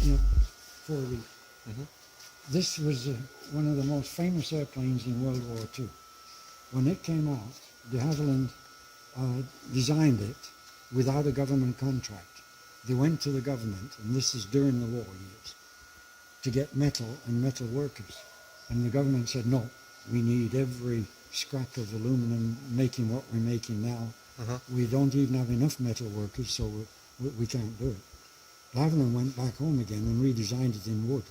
Yeah, 4 weeks. This was one of the most famous airplanes in World War II. When it came out, de Havilland designed it without a government contract. They went to the government, and this is during the war years, to get metal and metal workers. And the government said, no, we need every scrap of aluminum making what we're making now. We don't even have enough metal workers, so we can't do it. De Havilland went back home again and redesigned it in wood.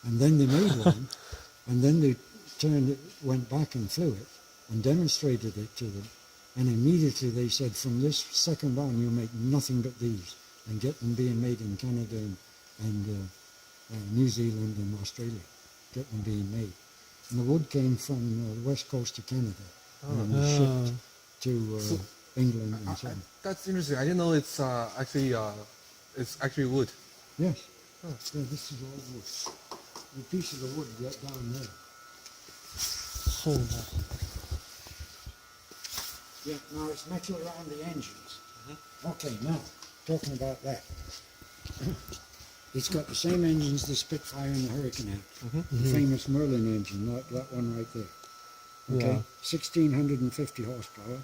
And then they made one, and then they went back and flew it and demonstrated it to them. And immediately they said, from this second on, you make nothing but these, and get them being made in Canada and New Zealand and Australia. Get them being made. And the wood came from the west coast of Canada and was shipped to England and so on. That's interesting. I didn't know it's actually wood. Yes. Yeah, this is all wood. The piece of the wood down there. Oh my. Yeah, now it's metal around the engines. Okay, now, talking about that. It's got the same engines the Spitfire and the Hurricane have. The famous Merlin engine, that one right there. Okay, 1,650 horsepower.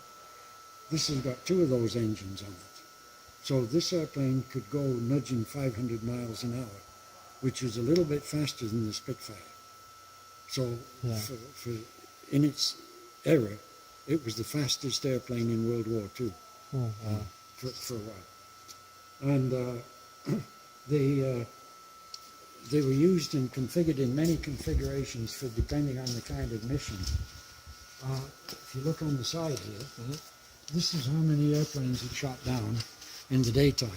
This has got 2 of those engines on it. So this airplane could go nudging 500 miles an hour, which is a little bit faster than the Spitfire. So for in its era, it was the fastest airplane in World War II for a while. And they were used and configured in many configurations for depending on the kind of mission. If you look on the side here, this is how many airplanes it shot down in the daytime.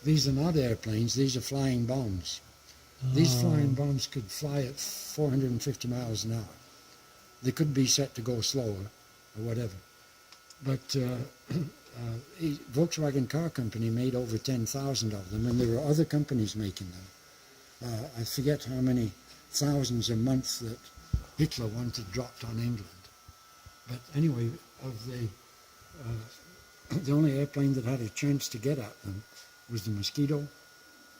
These are not airplanes, these are flying bombs. These flying bombs could fly at 450 miles an hour. They could be set to go slower or whatever. But Volkswagen Car Company made over 10,000 of them, and there were other companies making them. I forget how many thousands a month that Hitler wanted dropped on England. But anyway, of the only airplane that had a chance to get at them was the Mosquito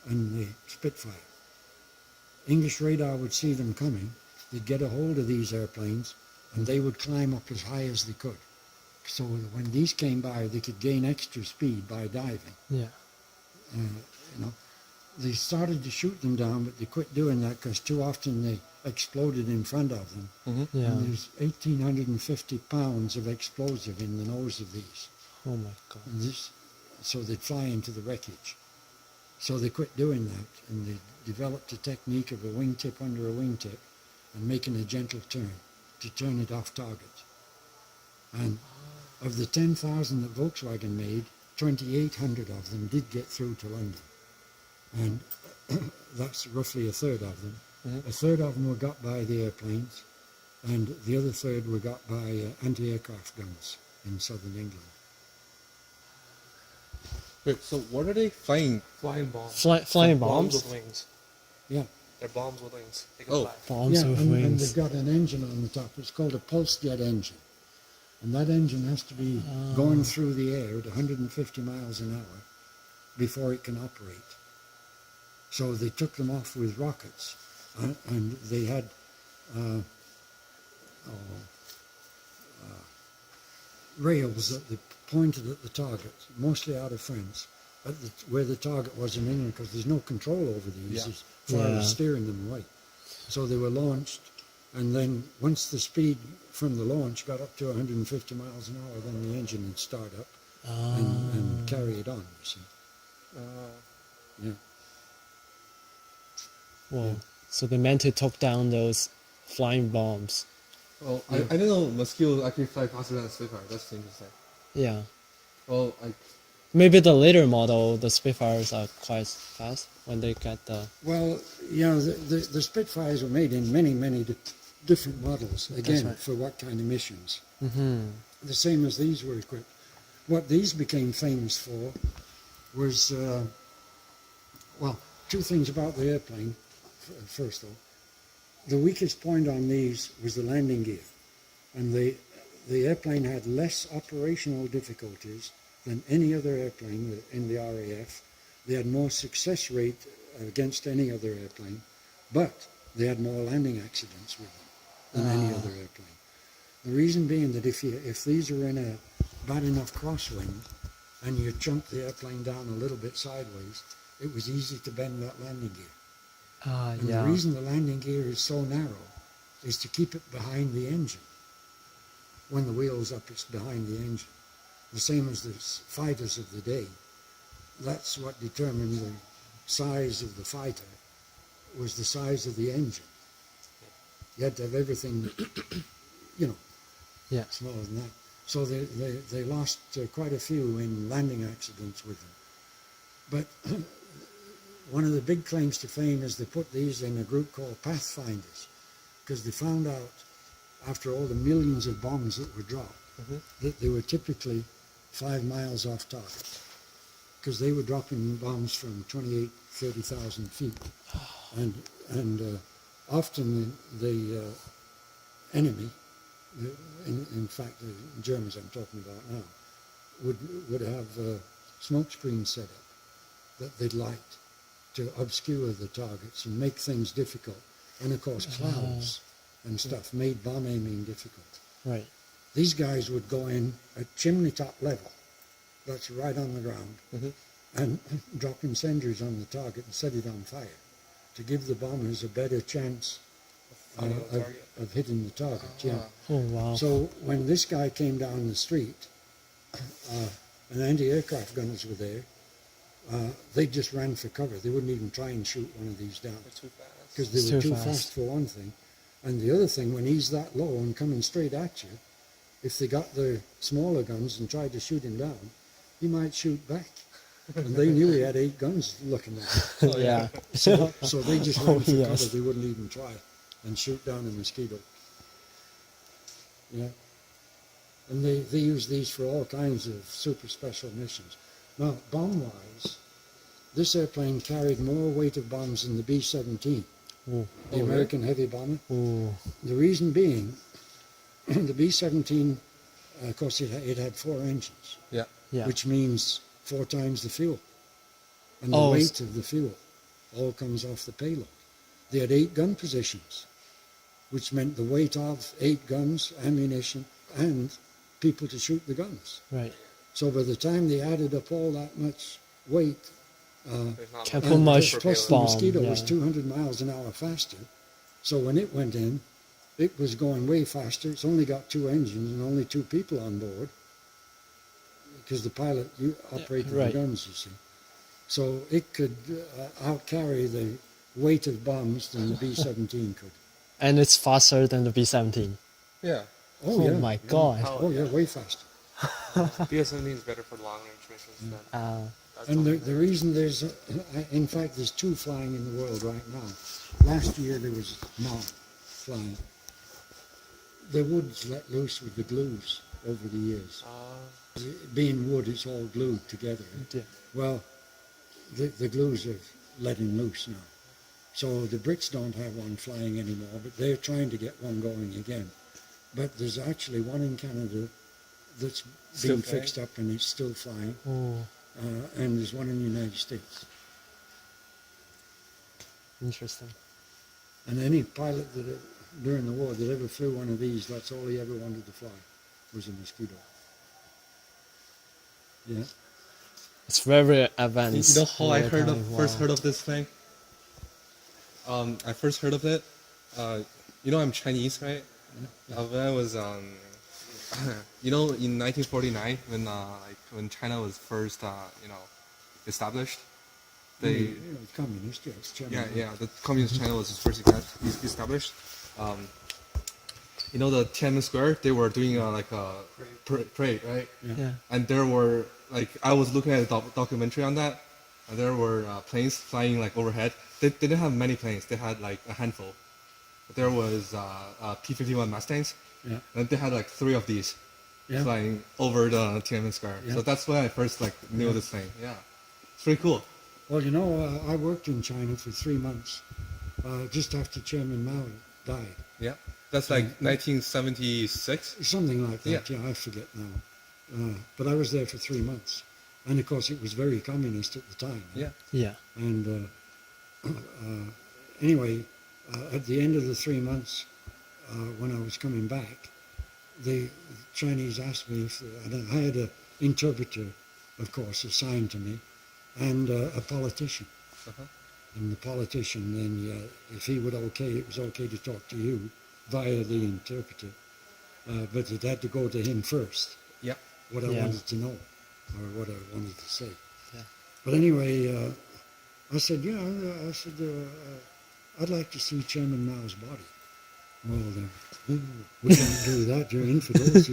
and the Spitfire. English radar would see them coming, they'd get a hold of these airplanes, and they would climb up as high as they could. So when these came by, they could gain extra speed by diving. Yeah. They started to shoot them down, but they quit doing that because too often they exploded in front of them. And there's 1,850 pounds of explosive in the nose of these. Oh my God. And so they'd fly into the wreckage. So they quit doing that, and they developed a technique of a wingtip under a wingtip and making a gentle turn to turn it off target. And of the 10,000 that Volkswagen made, 2,800 of them did get through to London. And that's roughly a third of them. A third of them were got by the airplanes, and the other third were got by anti-aircraft guns in southern England. Wait, so what are they flying? Flying bombs. Flying bombs? with wings. Yeah. They're bombs with wings. They can Oh. fly. Bombs with and wings. they've got an engine on the top. It's called a pulse jet engine. And that engine has to be going through the air at 150 miles an hour before it can operate. So they took them off with rockets, and they had rails that they pointed at the target, mostly out of France, where the target was in England, because there's no control over these as far as steering them away. So they were launched, and then once the speed from the launch got up to 150 miles an hour, then the engine would start up and carry it on, you see. Yeah. Whoa. So they meant to talk down those flying bombs. Well, I didn't know mosquitoes actually fly faster than a Spitfire. That's interesting. Yeah. Well, Maybe the later model, the Spitfires are quite fast when they get the... Well, the Spitfires were made in many different models, again, for what kind of missions. The same as these were equipped. What these became famous for was, well, 2 things about the airplane, first though. The weakest point on these was the landing gear, and the airplane had less operational difficulties than any other airplane in the RAF. They had more success rate against any other airplane, but they had more landing accidents with them than any other airplane. The reason being that if these are in a bad enough crosswind and you chunk the airplane down a little bit sideways, it was easy to bend that landing gear. And the reason the landing gear is so narrow is to keep it behind the engine. When the wheel's up, it's behind the engine. The same as the fighters of the day. That's what determined the size of the fighter, was the size of the engine. You had to have everything, smaller than that. So they lost quite a few in landing accidents with them. But one of the big claims to fame is they put these in a group called Pathfinders, because they found out, after all the millions of bombs that were dropped, that they were typically 5 miles off target, because they were dropping bombs from 28, 30,000 feet. And often the enemy, in fact the Germans I'm talking about now, would have smoke screens set up that they'd light to obscure the targets and make things difficult. And of course clouds and stuff made bomb aiming difficult. Right. These guys would go in at chimney top level, that's right on the ground, and drop incendiaries on the target and set it on fire to give the bombers a better chance of hitting the target. Yeah. Oh, wow. So when this guy came down the street, and anti-aircraft gunners were there, they just ran for cover. They wouldn't even try and shoot one of these down. They're too fast. Because they It's were too too fast. fast for one thing. And the other thing, when he's that low and coming straight at you, if they got their smaller guns and tried to shoot him down, he might shoot back. And they knew he had 8 guns looking at him. Yeah. So they just ran for yes. cover. They wouldn't even try and shoot down a Mosquito. Yeah. And they use these for all kinds of super special missions. Now, bomb-wise, this airplane carried more weight of bombs than the B-17, the American heavy bomber. Ooh. The reason being, the B-17, of course, it had 4 engines, Yeah. Yeah. which means 4 times the fuel. And the Oh, weight of the fuel all comes off the payload. They had 8 gun positions, which meant the weight of 8 guns, ammunition, and people to shoot the guns. Right. So by the time they added up all that much weight, There's not Can't much put much for plus the payload. bomb, Mosquito was yeah. 200 miles an hour faster. So when it went in, it was going way faster. It's only got 2 engines and only 2 people on board, because the pilot operated right. the guns, you see. So it could outcarry the weight of bombs than the B-17 could. And it's faster than the B-17. Yeah. Oh, Oh yeah. my god. Oh, yeah, way faster. BS-17 is better for long range missions than that's And something the reason there's, in fact, there's 2 flying in the world right now. Last year there was none flying. The wood's let loose with the glues over the years. Being wood, it's all glued together. Yeah. Well, the glues are letting loose now. So the Brits don't have one flying anymore, but they're trying to get one going again. But there's actually one in Canada that's Still being flying? fixed up and it's still flying. Oh, And there's one in the United States. interesting. And any pilot that during the war that ever flew one of these, that's all he ever wanted to fly, was a Mosquito. Yeah. It's very advanced. You know how I for the time. first Wow. heard of this thing? I first heard of it. I'm Chinese, right? When I was in 1949 when China was first established, they Communist, yeah, it's China. yeah the communist China was first established. The Tiananmen Square, they were doing like a parade, right? Yeah. And there were I was looking at a documentary on that, and there were planes flying like overhead. They didn't have many planes. They had like a handful. There was P-51 Mustangs, Yeah. and they had like 3 of these Yeah. flying over the Tiananmen Square. Yeah. So that's when I first knew this thing. Yeah, it's pretty cool. Well, I worked in China for 3 months, just after Chairman Mao died. Yeah, that's like 1976. Something like that, Yeah. yeah, I forget now. But I was there for 3 months. And of course it was very communist at the time. Yeah. Yeah. And anyway, at the end of the 3 months, when I was coming back, the Chinese asked me if I had an interpreter, of course, assigned to me, and a politician. Uh-huh. And the politician then, if he would it was okay to talk to you via the interpreter, but it had to go to him first. Yep. What I Yeah. wanted to know, or what I wanted to say. Yeah. But anyway, I said, I'd like to see Chairman Mao's body. Well, we can't do that. You're infidels.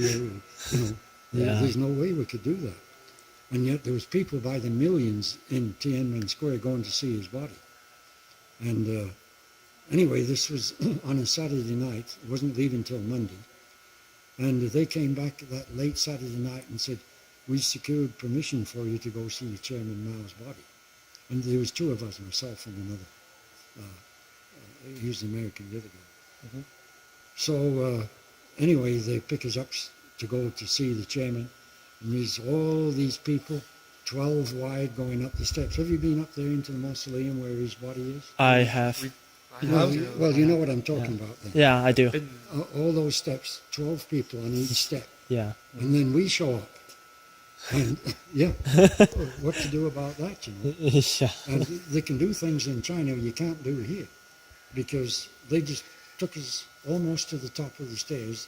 There's no way we could do that. And yet there was people by the millions in Tiananmen Square going to see his body. And anyway, this was on a Saturday night. It wasn't leaving till Monday. And they came back that late Saturday night and said, we secured permission for you to go see Chairman Mao's body. And there was two of us, myself and another. He was an American the other guy. Mhm. So anyway, they pick us up to go to see the chairman. And there's all these people, 12 wide, going up the steps. Have you been up there into the mausoleum where his body is? I have. I have to. Well, you know what I'm talking about then. Yeah, I do. Been- All those steps, 12 people on each step. Yeah. And then we show up. And yeah, what to do about that, you know? Yeah. And they can do things in China you can't do here, because they just took us almost to the top of the stairs,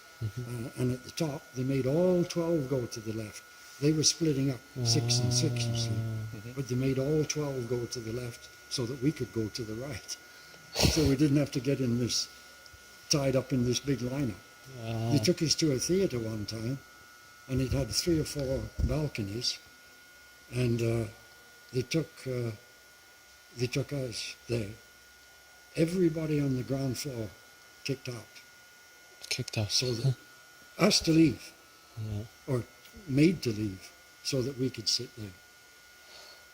and at the top they made all 12 go to the left. They were splitting up 6 and 6, you see, but they made all 12 go to the left so that we could go to the right. So we didn't have to get in this, tied up in this big lineup. They took us to a theater one time, and it had 3 or 4 balconies, and they took us there. Everybody on the ground floor kicked out, Kicked out. so that us to leave, Yeah. or made to leave, so that we could sit there.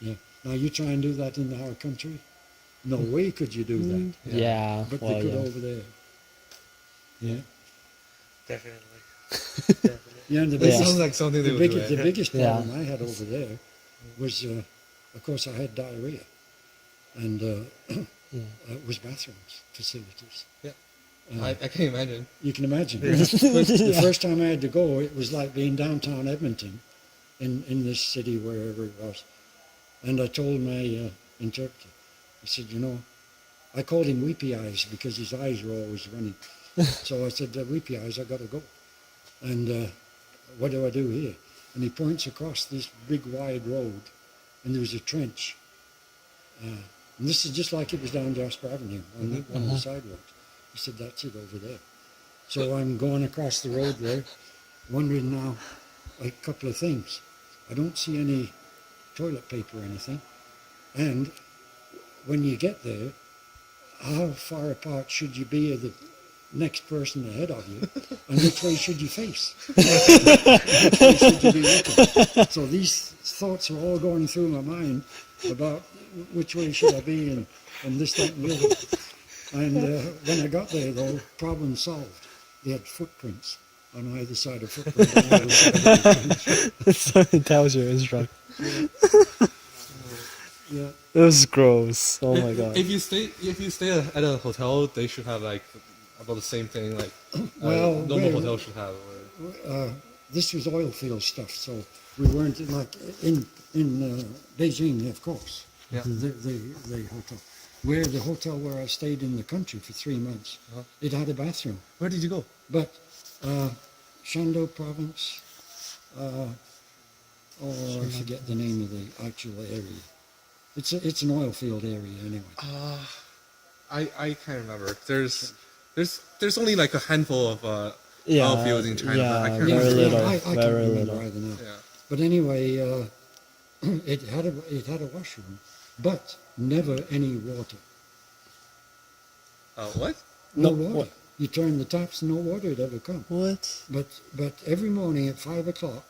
Yeah. Now you try and do that in our country, no way could you do that. Yeah. But Well, they could yeah. over there. Yeah. Definitely. Definitely. Yeah. And the It biggest, sounds like something they the, would big, do. the biggest Yeah. problem I had over there was, of course, I had diarrhea, and it was bathrooms facilities. I can imagine. You can imagine. The first time I had to go, it was like being downtown Edmonton, in this city, wherever it was. And I told my interpreter, I said, I called him Weepy Eyes because his eyes were always running. So I said, Weepy Eyes, I got to go. And what do I do here? And he points across this big wide road, and there was a trench. And this is just like it was down Jasper Avenue on the sidewalks. He said, that's it over there. So I'm going across the road there, wondering now a couple of things. I don't see any toilet paper or anything. And when you get there, how far apart should you be of the next person ahead of you? And which way should you face? Which way should you be looking? So these thoughts are all going through my mind about which way should I be, and this, that, and the other. And when I got there, though, problem solved. They had footprints on either side of footprint. On either side of the trench. So it tells you it's wrong. Yeah. It was gross. Oh my god. If you stay at a hotel, they should have like about the same thing like Well, normal where- hotel should have. This was oil field stuff, so we weren't like in Beijing, of course. Yeah. The hotel, the hotel where I stayed in the country for 3 months, it had a bathroom. Where did you go? But Shandong province, I forget the name of the actual area. It's an oil field area anyway. I can't remember. There's only like a handful of Yeah, oil fields in China. yeah, but I can't very remember. little, I can't very remember little. either now. Yeah. But anyway, it had a washroom, but never any water. What? No No, water. what? You turn the taps, no water would ever come. What? But every morning at 5 o'clock,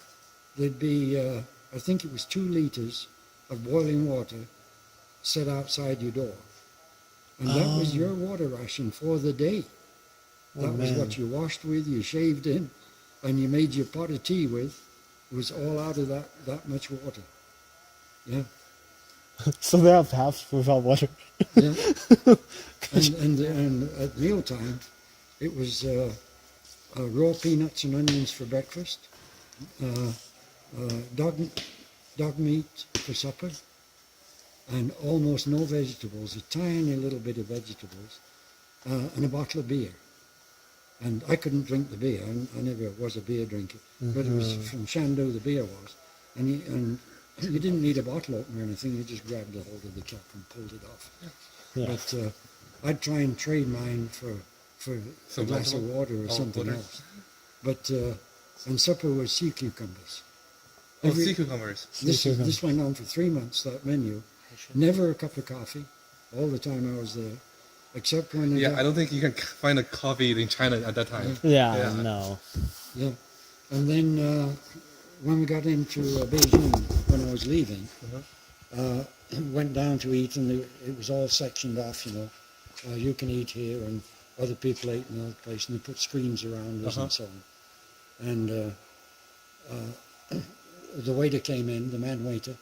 there'd be I think it was 2 liters of boiling water set outside your door, and that was your water ration for the day. That was what you washed with, you shaved in, and you made your pot of tea with. It was all out of that much water. Yeah. So they have paths without water. Yeah. and at mealtime, it was raw peanuts and onions for breakfast, uh, dog meat for supper, and almost no vegetables, a tiny little bit of vegetables, and a bottle of beer. And I couldn't drink the beer. I never was a beer drinker, but it was from Shandu. The beer was, and you didn't need a bottle opener or anything. You just grabbed a hold of the cap and pulled it off. Yeah. But I'd try and trade mine for a Some glass of vegetable? water or Oh, something water. else. But and supper was sea cucumbers. Oh, sea cucumbers. This went on for 3 months. That menu, never a cup of coffee. All the time I was there, except when Yeah, I don't think you can find a coffee in China at that time. Yeah, Yeah. no. Yeah, and then when we got into Beijing, when I was leaving, went down to eat, and it was all sectioned off. You can eat here, and other people ate in another place, and they put screens around us and so on. And the waiter came in, the man waiter,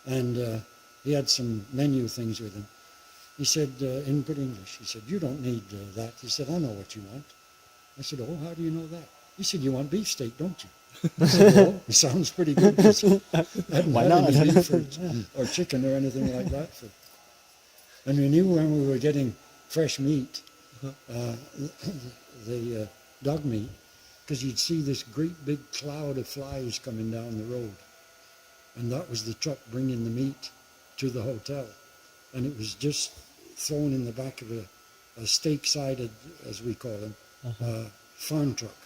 and he had some menu things with him. He said in good English, he said, "You don't need that." He said, "I know what you want." I said, "Oh, how do you know that?" He said, "You want beefsteak, don't you?" I said, "Well, it sounds pretty good." 'Cause I hadn't Why had not? any beef or chicken or anything like that. And we knew when we were getting fresh meat, the dog meat, because you'd see this great big cloud of flies coming down the road. And that was the truck bringing the meat to the hotel. And it was just thrown in the back of a stake-sided, as we call them, farm truck.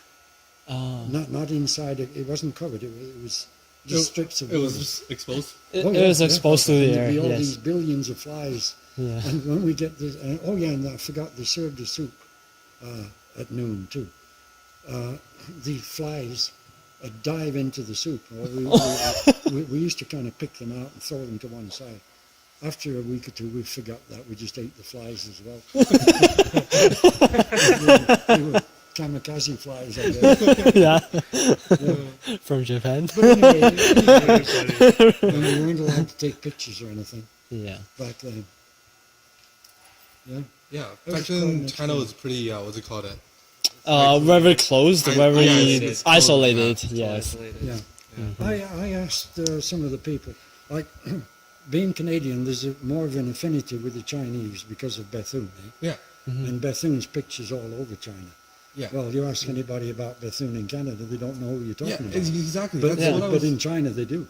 Not inside, it wasn't covered, it was just strips of It was wood. just exposed. It, Oh, it yeah, was yeah. exposed to the And air. there'd be all Yes. these billions of flies. Yeah. And when we get this, and I forgot, they served the soup at noon too. The flies dive into the soup. Well, we used to kind of pick them out and throw them to one side. After a week or two, we forgot that. We just ate the flies as well. They were kamikaze flies, I guess. Yeah. From Japan. But anyway, and we weren't allowed to take pictures or anything Yeah. back then. Yeah. Yeah, It was back quite then an China was pretty, what's it called? Very closed, very Isolated. isolated. Yeah. Yes. Isolated. Yeah. I asked some of the people, like, being Canadian, there's more of an affinity with the Chinese because of Bethune, eh? Yeah, And Bethune's pictures all over China. yeah. Well, you ask anybody about Bethune in Canada, they don't know who you're Yeah, talking about. exactly. But, That's what I but was. in China, they do.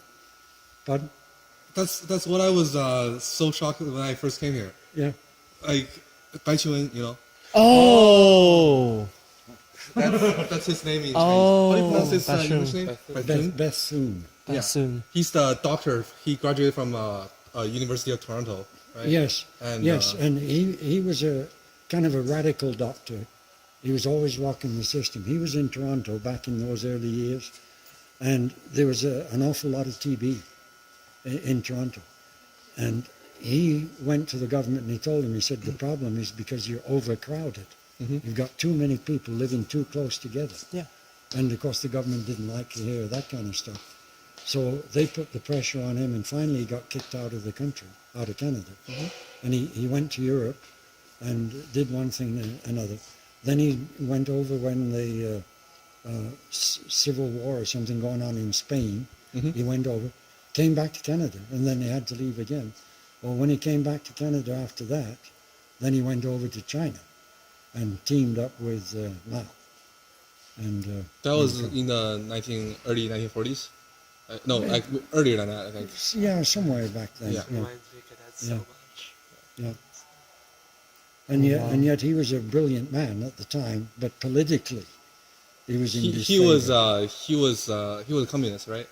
Pardon? That's what I was so shocked when I first came here. Yeah. Like, Bai Chuan, Oh. that's his name in Chinese. Oh, How do you pronounce his Bashun. English name? Bashun? Bethune. Yeah. Soon. He's the doctor. He graduated from University of Toronto, right? Yes. And, yes. And he was a kind of a radical doctor. He was always rocking the system. He was in Toronto back in those early years, and there was an awful lot of TB in Toronto. And he went to the government and he told them, he said, the problem is because you're overcrowded. You've got too many people living too close together. Yeah. And of course the government didn't like to hear that kind of stuff. So they put the pressure on him, and finally he got kicked out of the country, out of Canada. And he went to Europe and did one thing and another. Then he went over when the civil war or something going on in Spain. He went over, came back to Canada, and then he had to leave again. Well, when he came back to Canada after that, then he went over to China and teamed up with Mao. And that was in the early 1940s. No, like earlier than that, I think. yeah, somewhere back then. Yeah. Reminds me could add so Yeah. much. Yeah. And yet he was a brilliant man at the time, but politically he was in He disfavor. was a communist, right?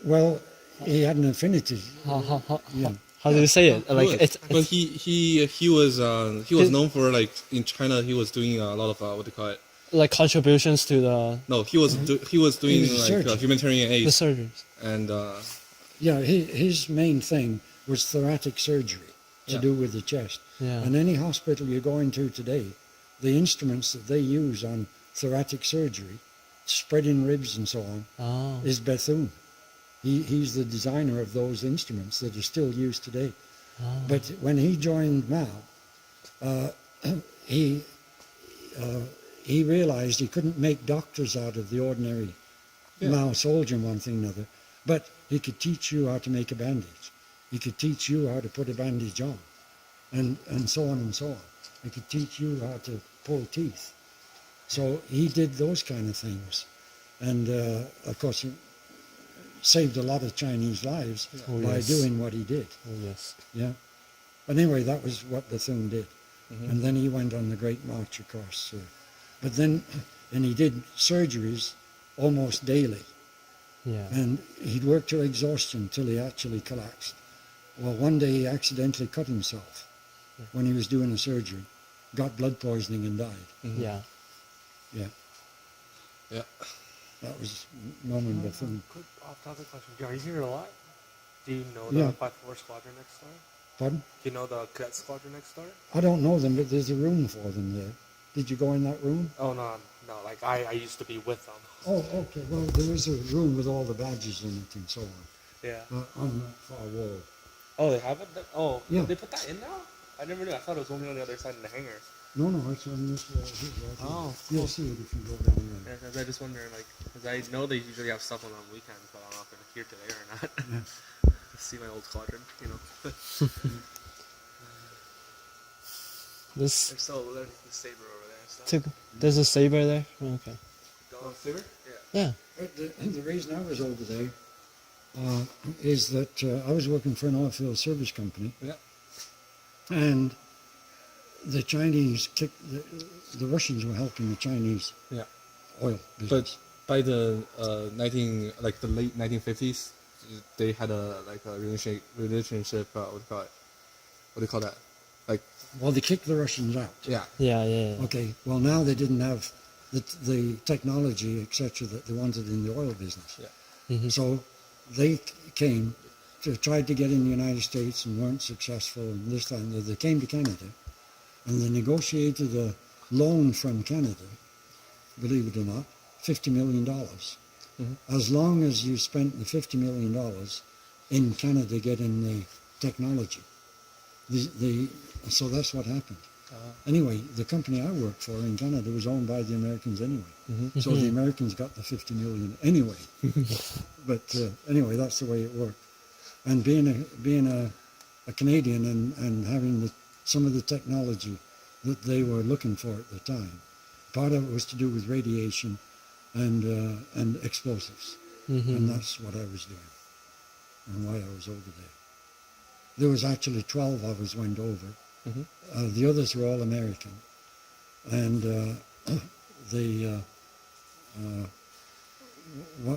Well, he had an affinity. How do you say it? He Like was. it's But he was known for, like, in China he was doing a lot of what do you call it? like contributions to the No, he was doing He was like surgeon. humanitarian aid, surgeons. and Yeah, his main thing was thoracic surgery to Yeah. do with the chest. Yeah. And any hospital you go into today, the instruments that they use on thoracic surgery, spreading ribs and so on, Oh. is Bethune. He's the designer of those instruments that are still used today. Oh. But when he joined Mao, he realized he couldn't make doctors out of the ordinary Mao soldier and one thing or another, but he could teach you how to make a bandage. He could teach you how to put a bandage on, and so on and so on. He could teach you how to pull teeth. So he did those kind of things, and of course he saved a lot of Chinese lives Oh, by yes. doing what he did. Oh, yes. Yeah. But anyway, that was what the thing did. And then he went on the Great March across. But then, and he did surgeries almost daily. Yeah. And he'd work to exhaustion till he actually collapsed. Well, one day he accidentally cut himself when he was doing a surgery, got blood poisoning and died. Yeah. Yeah, Yeah. that was Norman Bethune. Quick off-topic question. Are you here a lot? Do you know Yeah. the 5-4 squadron next door? Pardon? Do you know the cadet squadron next door? I don't know them, but there's a room for them there. Did you go in that room? Oh no, no. Like I used to be with them. Oh, okay. Well, there is a room with all the badges in it and so on, Yeah. on that far wall. Oh, they have it. Oh, Yeah. They put that in now. I never knew. I thought it was only on the other side in the hangars. No, it's on this wall here. I think. Oh, You'll see it if you go down there. Yeah, 'cause I just wonder, like, because I know they usually have stuff on weekends, but I don't know if they're here today or not. To see my old squadron, you know. This There's still the saber over there and stuff. there's a saber there. Okay. Oh, saber? Yeah. Yeah. But the reason I was over there is that I was working for an oil field service company, Yeah. and the Chinese kicked, the Russians were helping the Chinese Yeah. oil business. But by the the late 1950s, they had a relationship. What do you call it? What do you call that? Like, Well, they kicked the Russians out. yeah. Yeah. Okay. Well, now they didn't have the technology, etc., that they wanted in the oil business. Yeah. So they came to tried to get in the United States and weren't successful. And this time they came to Canada, and they negotiated a loan from Canada. Believe it or not, $50 million. As long as you spent the $50 million in Canada getting the technology. So that's what happened. Anyway, the company I worked for in Canada was owned by the Americans anyway. So the Americans got the 50 million anyway. But anyway, that's the way it worked. And being a Canadian and having some of the technology that they were looking for at the time, part of it was to do with radiation and explosives. And that's what I was doing and why I was over there. There was actually 12 of us went over. The others were all American. And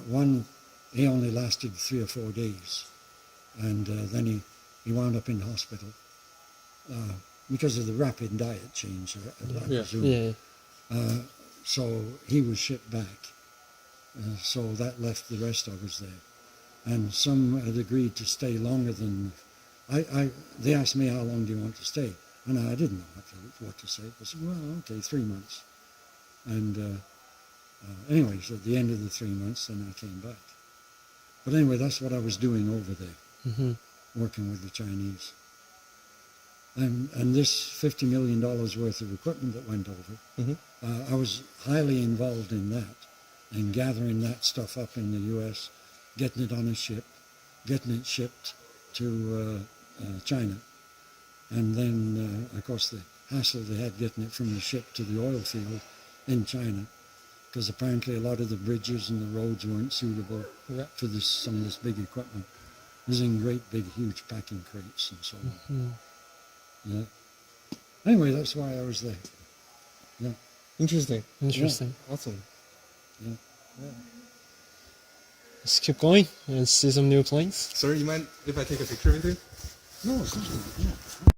one, he only lasted 3 or 4 days. And then he wound up in the hospital because of the rapid diet change, I presume. Yeah. So he was shipped back. So that left the rest of us there. And some had agreed to stay longer than... They asked me, how long do you want to stay? And I didn't know what to say. I said, well, okay, 3 months. And anyway, so at the end of the 3 months, then I came back. But anyway, that's what I was doing over there, working with the Chinese. And this $50 million worth of equipment that went over, I was highly involved in that, and gathering that stuff up in the U.S., getting it on a ship, getting it shipped to China. And then, of course, the hassle they had getting it from the ship to the oil field in China, because apparently a lot of the bridges and the roads weren't suitable for some of this big equipment. It was in great, big, huge packing crates and so on. Yeah. Anyway, that's why I was there. Yeah. Interesting. Interesting. Awesome. Yeah. Let's keep going and see some new planes. Sir, you mind if I take a picture with you? No, of course not. Yeah.